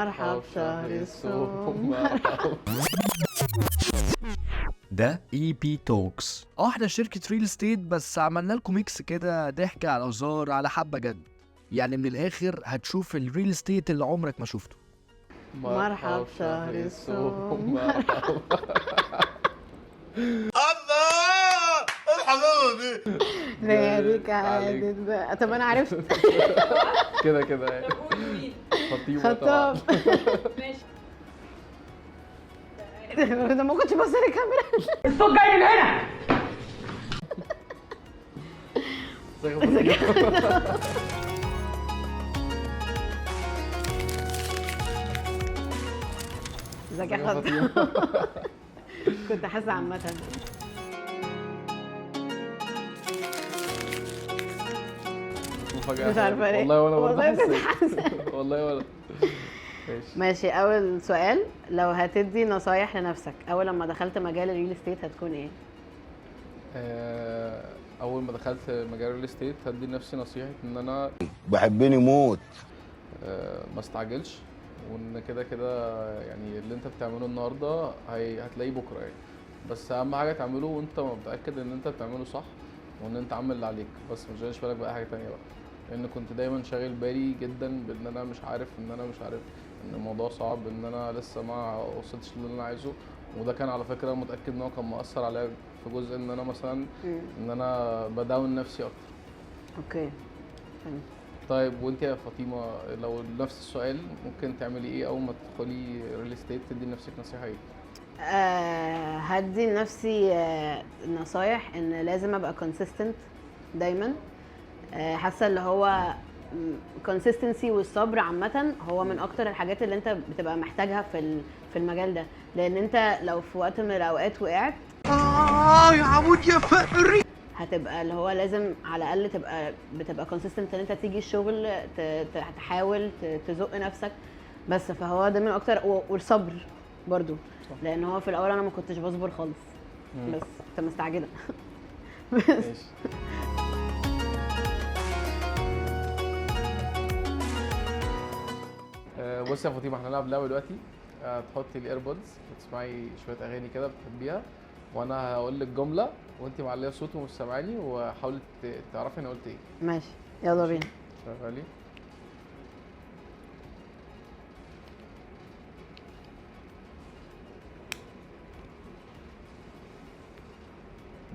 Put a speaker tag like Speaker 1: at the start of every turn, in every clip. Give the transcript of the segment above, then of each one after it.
Speaker 1: مرحب شهر الصوم.
Speaker 2: ده اي بي توكس. احنا شركة ريل استيت، بس عملنا لكم ميكس كده، ضحك على هزار على حبة جد. يعني من الاخر هتشوف الريل استيت اللي عمرك ما شفته.
Speaker 1: مرحب شهر الصوم.
Speaker 3: الله الحلاوه دي.
Speaker 1: ذلك عادت بقى. طب انا عرفت.
Speaker 4: كده كده يعني. فاطمة
Speaker 1: خطاب.
Speaker 5: ماشي.
Speaker 1: ده ما كنتش بص للكاميرا.
Speaker 5: الصوت جاي من هنا.
Speaker 1: ازيك يا خطاب؟ كنت حاسه عامه.
Speaker 4: مفاجأة.
Speaker 1: مش عارفه ليه.
Speaker 4: والله وانا برضه
Speaker 1: والله كنت
Speaker 4: حسيت.
Speaker 1: حاسه.
Speaker 4: والله وانا.
Speaker 1: ماشي، اول سؤال، لو هتدي نصايح لنفسك اول لما دخلت مجال الريل استيت هتكون ايه؟
Speaker 4: اول ما دخلت مجال الريل استيت هدي لنفسي نصيحة ان انا
Speaker 3: بحبني موت.
Speaker 4: ما استعجلش، وان كده كده يعني اللي انت بتعمله النهارده هتلاقيه بكره يعني. بس اهم حاجه تعمله وانت متاكد ان انت بتعمله صح، وان انت عامل اللي عليك بس، ما تشغلش بالك بقى حاجه تانية بقى. لان كنت دايما شاغل بالي جدا بان انا مش عارف ان الموضوع صعب، ان انا لسه ما وصلتش للي انا عايزه. وده كان على فكره متاكد ان هو كان مؤثر عليا في جزء ان انا مثلا ان انا بداون نفسي اكتر.
Speaker 1: اوكي حلو.
Speaker 4: طيب وانت يا فاطمه، لو نفس السؤال ممكن تعملي ايه اول ما تدخلي ريل استيت؟ تدي لنفسك نصيحه ايه؟
Speaker 1: هدي لنفسي نصايح ان لازم ابقى كونسيستنت دايما. حاسه اللي هو كونسيستنسي والصبر عامه هو من اكتر الحاجات اللي انت بتبقى محتاجها في المجال ده. لان انت لو في وقت من الاوقات وقعت
Speaker 3: يا عمود يا فقري.
Speaker 1: هتبقى اللي هو لازم على الاقل بتبقى كونسيستنت ان انت تيجي الشغل تحاول تزق نفسك بس. فهو ده من اكتر، والصبر برضو، لان هو في الاول انا ما كنتش بصبر خالص. بس كنت مستعجله.
Speaker 4: ماشي. بصي يا فاطمه، احنا هنلعب لعبه دلوقتي. تحطي الايربودز وتسمعي شويه اغاني كده بتحبيها، وانا هقول لك جمله وانت معليه صوت ومش سامعاني، وحاولي تعرفي انا قلت ايه.
Speaker 1: ماشي يلا بينا.
Speaker 4: شغالي.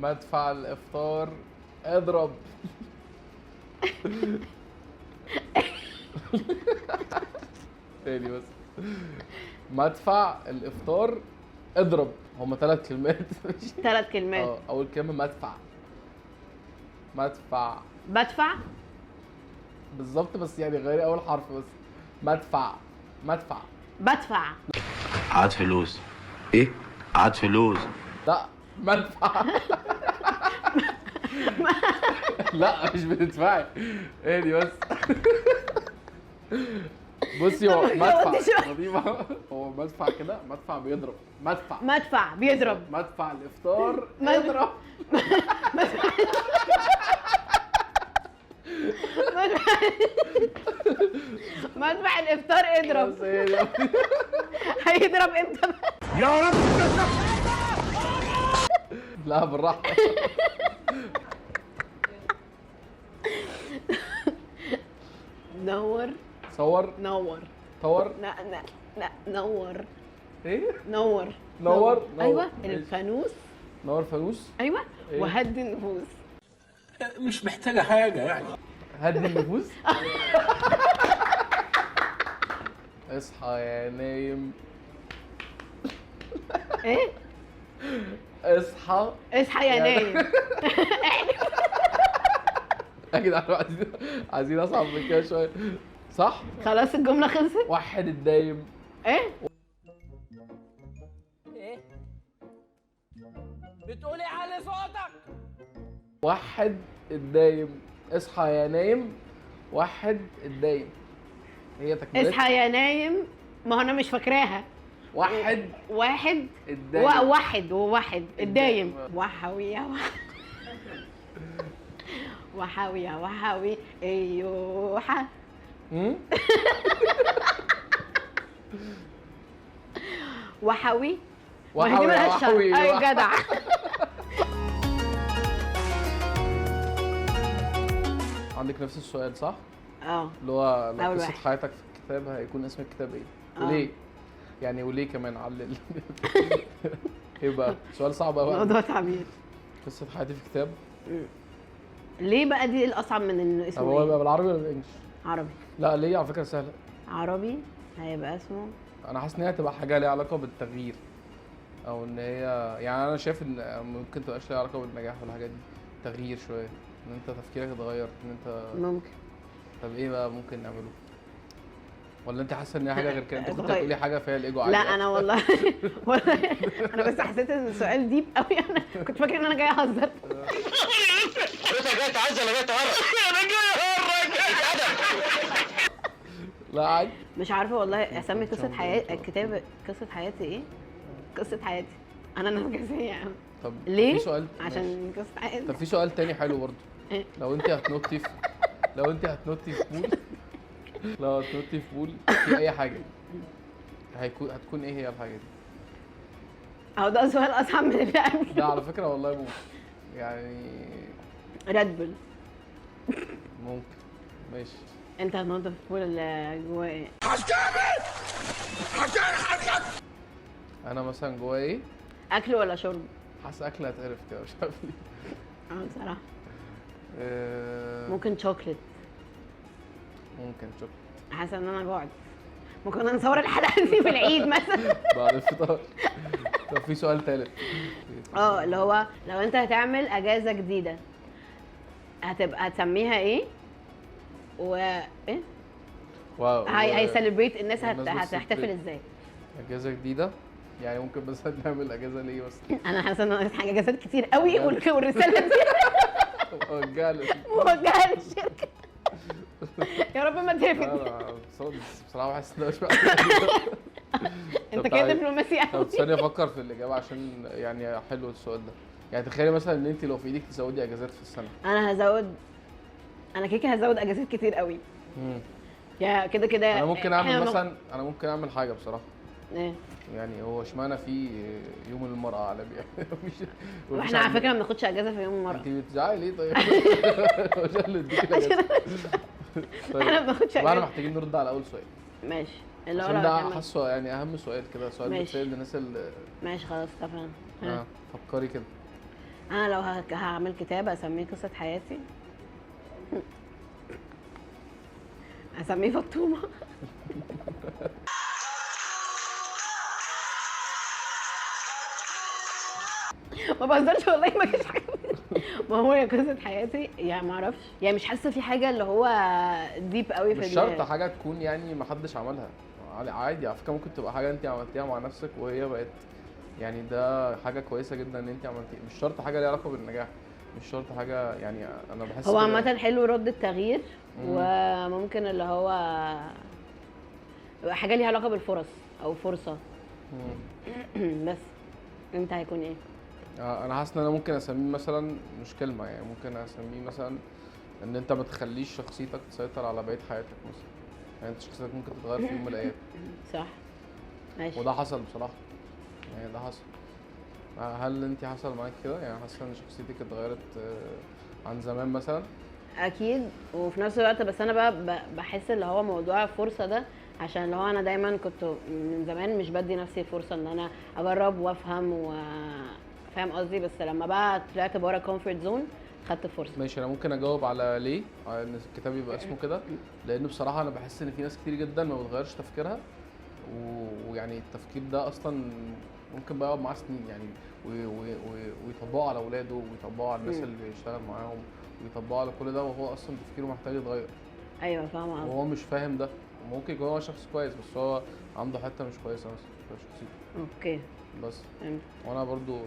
Speaker 4: مدفع الافطار اضرب. تاني بس. مدفع الافطار اضرب. هما 3 كلمات.
Speaker 1: 3 كلمات.
Speaker 4: اول كلمه مدفع.
Speaker 1: بدفع
Speaker 4: بالظبط، بس يعني غيري اول حرف بس. مدفع.
Speaker 1: بدفع.
Speaker 3: عاد فلوس. ايه؟ عاد فلوس.
Speaker 4: لا مدفع. لا مش بتدفعي. ايه دي بس. بصي هو مدفع. هو مدفع كده، مدفع بيضرب.
Speaker 1: مدفع بيضرب.
Speaker 4: مدفع الافطار اضرب.
Speaker 1: مدفع الافطار اضرب. هيضرب امتى؟
Speaker 3: يا رب.
Speaker 4: لا بالراحه.
Speaker 1: نور.
Speaker 4: صور.
Speaker 1: نور.
Speaker 4: طور.
Speaker 1: لا نور.
Speaker 4: ايه؟
Speaker 1: نور. ايوه الفانوس.
Speaker 4: نور فانوس.
Speaker 1: ايوه
Speaker 4: إيه؟
Speaker 1: وهدي النفوس.
Speaker 3: مش محتاجه حاجه يعني.
Speaker 4: هدي النفوس. اصحى يا نايم.
Speaker 1: ايه؟
Speaker 4: اصحى
Speaker 1: يا نايم.
Speaker 4: اكيد عايزين اصعب من كده شويه. صح؟
Speaker 1: خلاص الجمله خلصت.
Speaker 4: وحد الدايم.
Speaker 1: ايه؟
Speaker 5: بتقولي علي صوتك.
Speaker 4: وحد الدايم. اصحى يا نايم. وحد الدايم. هي تكملة.
Speaker 1: اصحى يا نايم. ما هو انا مش فاكراها. واحد
Speaker 4: الدايم.
Speaker 1: وواحد الدايم. وحوي يا وحوي يا وحوي ايوحة. وحوي. ما هي دي
Speaker 4: وحوي
Speaker 1: ملهاش شرط.
Speaker 4: وحوي
Speaker 1: اي جدع.
Speaker 4: عندك نفس السؤال صح؟
Speaker 1: اه
Speaker 4: اللي هو لو
Speaker 1: أول
Speaker 4: قصة
Speaker 1: واحد.
Speaker 4: حياتك في الكتاب هيكون اسم الكتاب ايه؟
Speaker 1: آه.
Speaker 4: وليه؟ يعني وليه كمان علل. ايه بقى؟ سؤال صعب قوي.
Speaker 1: موضوع تعبير.
Speaker 4: قصة حياتي في كتاب.
Speaker 1: ليه بقى دي الاصعب من انه
Speaker 4: طب
Speaker 1: اسمه
Speaker 4: هو يبقى
Speaker 1: ايه؟
Speaker 4: بالعربي ولا بالانجلش؟
Speaker 1: عربي.
Speaker 4: لا ليه على فكرة سهلة.
Speaker 1: عربي هيبقى اسمه
Speaker 4: انا حاسس ان هي هتبقى حاجة ليها علاقة بالتغيير. او ان هي يعني انا شايف ان ممكن تبقاش ليها علاقة بالنجاح والحاجات دي. تغيير شوية. ان انت تفكيرك اتغير ان انت.
Speaker 1: ممكن.
Speaker 4: طب ايه بقى ممكن نعمله؟ ولا انت حاسه ان هي حاجه غير كده؟ انت كنت
Speaker 1: اتغير.
Speaker 4: هتقولي حاجه فيها الايجو
Speaker 1: لا
Speaker 4: عالي
Speaker 1: انا والله والله انا بس حسيت ان السؤال ديب قوي. انا كنت فاكره ان انا جايه اهزر.
Speaker 3: انت جاي تعزل ولا جاي تهرج؟ انا جاي اهرج.
Speaker 4: لا عادي.
Speaker 1: مش عارفه والله اسمي قصه
Speaker 4: شاء الله.
Speaker 1: حياتي الكتاب. قصه حياتي ايه؟ قصه حياتي. انا نرجسيه يعني.
Speaker 4: طب
Speaker 1: ليه؟
Speaker 4: في سؤال ماشي.
Speaker 1: عشان قصه حياتي.
Speaker 4: طب في سؤال تاني حلو برضه.
Speaker 1: إيه؟
Speaker 4: لو انت هتنطي في بول. لو هتنطي في بول في اي حاجه هتكون ايه هي الحاجه دي؟
Speaker 1: اهو ده سؤال اصعب من اللي قبل.
Speaker 4: ده على فكره والله ممكن. يعني
Speaker 1: ريد بول.
Speaker 4: ممكن. ماشي.
Speaker 1: انت هتنضف الفول اللي جواه ايه؟
Speaker 4: انا مثلا جوايا ايه؟
Speaker 1: اكل ولا شرب؟
Speaker 4: حاسس اكل هتقرف كده مش عارف ليه.
Speaker 1: بصراحه
Speaker 4: آه،
Speaker 1: ممكن شوكليت.
Speaker 4: ممكن شوف
Speaker 1: حاسه ان انا جوعت. ممكن نصور الحلقه دي في العيد مثلا.
Speaker 4: بعد الفطار. طب في سؤال تالت.
Speaker 1: اه اللي هو لو انت هتعمل اجازه جديده هتسميها ايه؟ ايه؟
Speaker 4: واو.
Speaker 1: هي سيلبريت الناس
Speaker 4: الناس
Speaker 1: هتحتفل
Speaker 4: بتcelebrate.
Speaker 1: ازاي؟
Speaker 4: اجازه جديده يعني ممكن مثلا نعمل اجازه ليه بس.
Speaker 1: انا حاسه ان انا حاجه اجازات كتير قوي والرساله دي
Speaker 4: اوجع لي.
Speaker 1: موجهه للشركه. يا رب ما تهفت.
Speaker 4: انا بصراحه بحس ان انا مش
Speaker 1: انت
Speaker 4: طب
Speaker 1: كده
Speaker 4: تعالي.
Speaker 1: دبلوماسي
Speaker 4: طب
Speaker 1: قوي.
Speaker 4: ثانيه افكر في الاجابه عشان يعني حلو السؤال ده. يعني تخيلي مثلا ان انت لو في ايدك تزودي اجازات في السنه.
Speaker 1: انا كده هزود اجازات كتير قوي. يا كده كده
Speaker 4: انا ممكن
Speaker 1: إحنا
Speaker 4: اعمل مثلا انا ممكن اعمل حاجه بصراحه.
Speaker 1: ايه؟
Speaker 4: يعني هو اشمعنى في يوم المراه عالمي يعني مفيش.
Speaker 1: واحنا على فكره ما بناخدش اجازه في يوم المرأة.
Speaker 4: انت بتزعلي ليه طيب؟ مش اللي اديك الاجازه.
Speaker 1: احنا ما بناخدش
Speaker 4: واحنا
Speaker 1: اجازه.
Speaker 4: محتاجين نرد على اول سؤال
Speaker 1: ماشي اللي هو
Speaker 4: عشان
Speaker 1: لو
Speaker 4: ده
Speaker 1: هتعمل-
Speaker 4: حاسه يعني اهم سؤال كده. سؤال
Speaker 1: ماشي.
Speaker 4: بيتسال للناس اللي
Speaker 1: ماشي خلاص اتفقنا. ها.
Speaker 4: فكري كده.
Speaker 1: انا لو هعمل كتاب اسميه قصه حياتي اسميه فطومه. ما بهزرش والله ما فيش حاجه. ما هو يا قصه حياتي يعني ما اعرفش يعني مش حاسه في حاجه اللي هو ديب قوي في
Speaker 4: مش
Speaker 1: دماغي.
Speaker 4: شرط حاجه تكون يعني ما حدش عملها. عادي على فكره ممكن تبقى حاجه انت عملتيها مع نفسك وهي بقت يعني ده حاجه كويسه جدا ان انت عملتيها. مش شرط حاجه ليها علاقه بالنجاح. مش شرط حاجه يعني انا بحس
Speaker 1: هو
Speaker 4: كده.
Speaker 1: عامة حلو رد التغيير.
Speaker 4: مم.
Speaker 1: وممكن اللي هو حاجة ليها علاقة بالفرص أو فرصة.
Speaker 4: مم.
Speaker 1: بس انت هيكون ايه؟
Speaker 4: انا حاسس ان انا ممكن اسميه مثلا مش كلمه يعني ممكن اسميه مثلا ان انت ما تخليش شخصيتك تسيطر على بقيه حياتك مثلا. يعني انت شخصيتك ممكن تتغير في يوم من الايام.
Speaker 1: صح ماشي.
Speaker 4: وده حصل بصراحه. يعني ده حصل. هل انت حصل معاك كده؟ يعني حاسه ان شخصيتك اتغيرت عن زمان مثلا؟
Speaker 1: اكيد. وفي نفس الوقت بس انا بقى بحس اللي هو موضوع الفرصة ده عشان اللي هو انا دايما كنت من زمان مش بدي نفسي فرصة ان انا اجرب وافهم فاهم قصدي. بس لما بقى طلعت بره كومفورت زون خدت فرصة.
Speaker 4: ماشي. انا ممكن اجاوب على ليه على ان الكتاب يبقى اسمه كده. لان بصراحه انا بحس ان في ناس كتير جدا ما بتغيرش تفكيرها. ويعني التفكير ده اصلا ممكن بقى يقعد معاه سنين يعني ويطبقوا على اولاده ويطبقوا على الناس اللي بيشتغل معاهم ويطبقوا على كل ده وهو اصلا تفكيره محتاج يتغير.
Speaker 1: ايوه فاهمة قصدي.
Speaker 4: وهو مش فاهم ده. ممكن يكون هو شخص كويس بس هو عنده حته مش كويسه مثلا في شخصيته.
Speaker 1: اوكي
Speaker 4: بس
Speaker 1: فهمت.
Speaker 4: وانا برضو يعني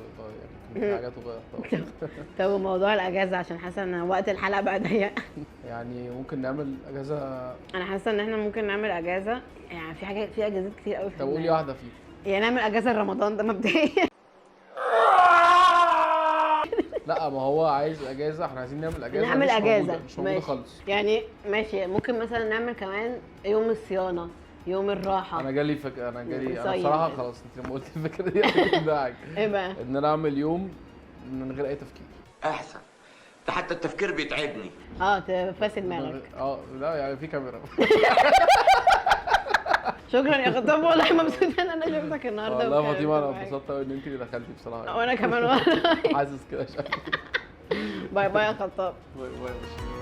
Speaker 4: كان في حاجات اتغيرت طبعا.
Speaker 1: طب وموضوع الاجازة عشان حاسة ان وقت الحلقة بقى ضيق.
Speaker 4: يعني ممكن نعمل اجازه.
Speaker 1: انا حاسه ان احنا ممكن نعمل اجازه يعني في اجازات كتير قوي في
Speaker 4: طب قولي
Speaker 1: دماغي.
Speaker 4: واحده فيه.
Speaker 1: يعني نعمل اجازه رمضان ده مبدئيا.
Speaker 4: لا ما هو عايز اجازه. احنا عايزين نعمل اجازه
Speaker 1: نعمل
Speaker 4: مش
Speaker 1: اجازه
Speaker 4: موجودة. مش موجوده
Speaker 1: ماشي.
Speaker 4: خالص.
Speaker 1: يعني ماشي ممكن مثلا نعمل كمان يوم الصيانه يوم الراحه.
Speaker 4: انا جالي انا
Speaker 1: صيد.
Speaker 4: بصراحه خلاص انت لما قلت الفكره دي انا معاك.
Speaker 1: ايه بقى؟
Speaker 4: ان انا اعمل يوم من غير اي تفكير.
Speaker 3: احسن، ده حتى التفكير بيتعبني.
Speaker 1: تفاسد دماغك.
Speaker 4: لا يعني في كاميرا.
Speaker 1: شكرا يا خطاب، والله مبسوطه ان انا شفتك النهارده.
Speaker 4: والله فاطمه انا
Speaker 1: معاك.
Speaker 4: اتبسطت قوي ان انت اللي دخلتي بصراحه.
Speaker 1: وانا كمان والله.
Speaker 4: حاسس كده.
Speaker 1: باي باي يا خطاب.
Speaker 4: باي باي.